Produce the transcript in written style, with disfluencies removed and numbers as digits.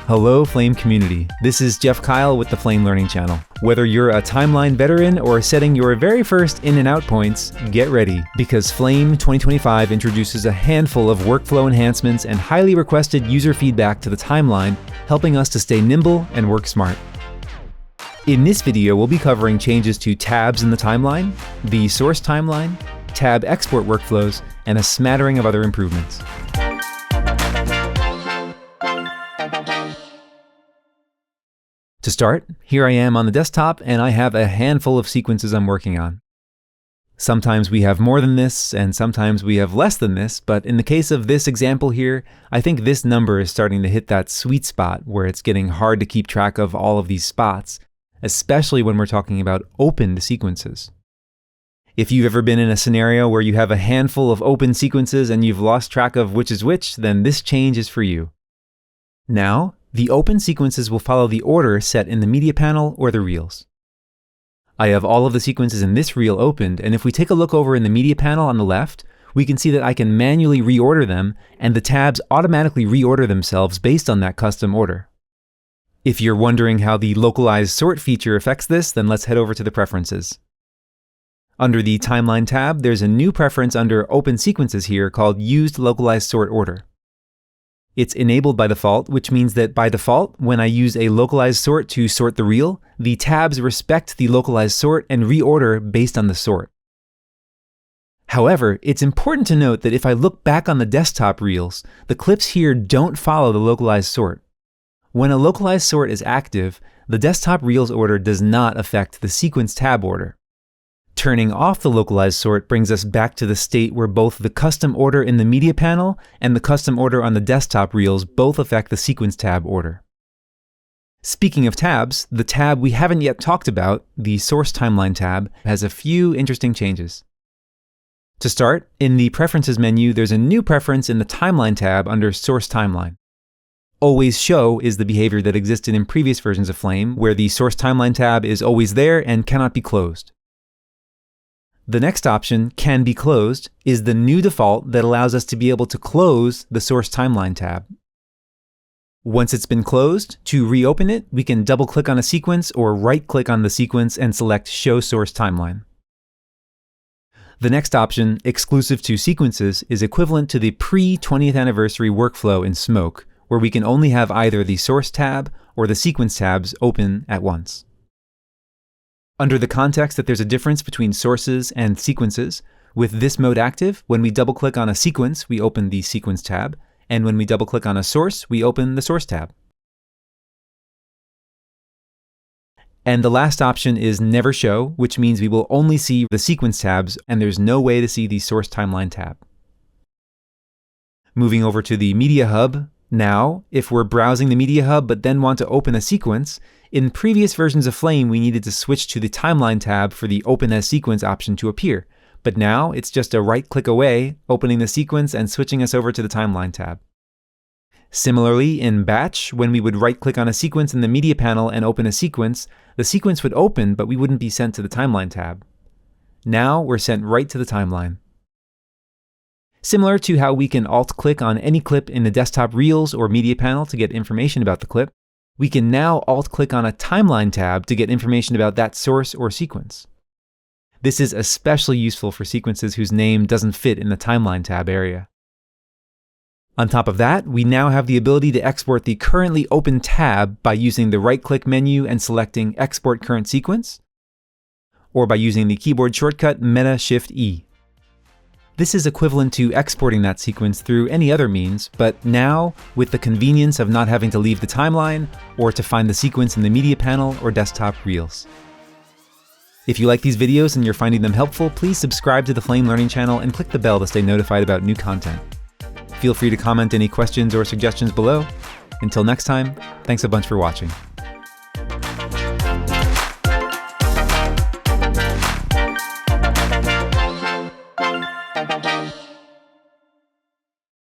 Hello, Flame community. This is Jeff Kyle with the Flame Learning Channel. Whether you're a timeline veteran or setting your very first in and out points, get ready, because Flame 2025 introduces a handful of workflow enhancements and highly requested user feedback to the timeline, helping us to stay nimble and work smart. In this video, we'll be covering changes to tabs in the timeline, the source timeline, tab export workflows, and a smattering of other improvements. To start, here I am on the desktop and I have a handful of sequences I'm working on. Sometimes we have more than this and sometimes we have less than this, but in the case of this example here, I think this number is starting to hit that sweet spot where it's getting hard to keep track of all of these spots, especially when we're talking about opened sequences. If you've ever been in a scenario where you have a handful of open sequences and you've lost track of which is which, then this change is for you. Now, the open sequences will follow the order set in the media panel or the reels. I have all of the sequences in this reel opened, and if we take a look over in the media panel on the left, we can see that I can manually reorder them, and the tabs automatically reorder themselves based on that custom order. If you're wondering how the localized sort feature affects this, then let's head over to the preferences. Under the timeline tab, there's a new preference under open sequences here called used localized sort order. It's enabled by default, which means that by default, when I use a localized sort to sort the reel, the tabs respect the localized sort and reorder based on the sort. However, it's important to note that if I look back on the desktop reels, the clips here don't follow the localized sort. When a localized sort is active, the desktop reels order does not affect the sequence tab order. Turning off the localized sort brings us back to the state where both the custom order in the media panel and the custom order on the desktop reels both affect the sequence tab order. Speaking of tabs, the tab we haven't yet talked about, the source timeline tab, has a few interesting changes. To start, in the preferences menu, there's a new preference in the timeline tab under source timeline. Always show is the behavior that existed in previous versions of Flame, where the source timeline tab is always there and cannot be closed. The next option, can be closed, is the new default that allows us to be able to close the source timeline tab. Once it's been closed, to reopen it, we can double-click on a sequence or right-click on the sequence and select Show Source Timeline. The next option, exclusive to sequences, is equivalent to the pre-20th anniversary workflow in Smoke, where we can only have either the source tab or the sequence tabs open at once. Under the context that there's a difference between sources and sequences, with this mode active, when we double-click on a sequence, we open the sequence tab, and when we double-click on a source, we open the source tab. And the last option is never show, which means we will only see the sequence tabs, and there's no way to see the source timeline tab. Moving over to the Media Hub, now, if we're browsing the Media Hub but then want to open a sequence, in previous versions of Flame we needed to switch to the Timeline tab for the Open as Sequence option to appear, but now it's just a right-click away, opening the sequence and switching us over to the Timeline tab. Similarly, in Batch, when we would right-click on a sequence in the Media panel and open a sequence, the sequence would open but we wouldn't be sent to the Timeline tab. Now we're sent right to the Timeline. Similar to how we can alt-click on any clip in the desktop reels or media panel to get information about the clip, we can now alt-click on a timeline tab to get information about that source or sequence. This is especially useful for sequences whose name doesn't fit in the timeline tab area. On top of that, we now have the ability to export the currently open tab by using the right-click menu and selecting Export Current Sequence, or by using the keyboard shortcut Meta-Shift-E. This is equivalent to exporting that sequence through any other means, but now with the convenience of not having to leave the timeline or to find the sequence in the media panel or desktop reels. If you like these videos and you're finding them helpful, please subscribe to the Flame Learning Channel and click the bell to stay notified about new content. Feel free to comment any questions or suggestions below. Until next time, thanks a bunch for watching.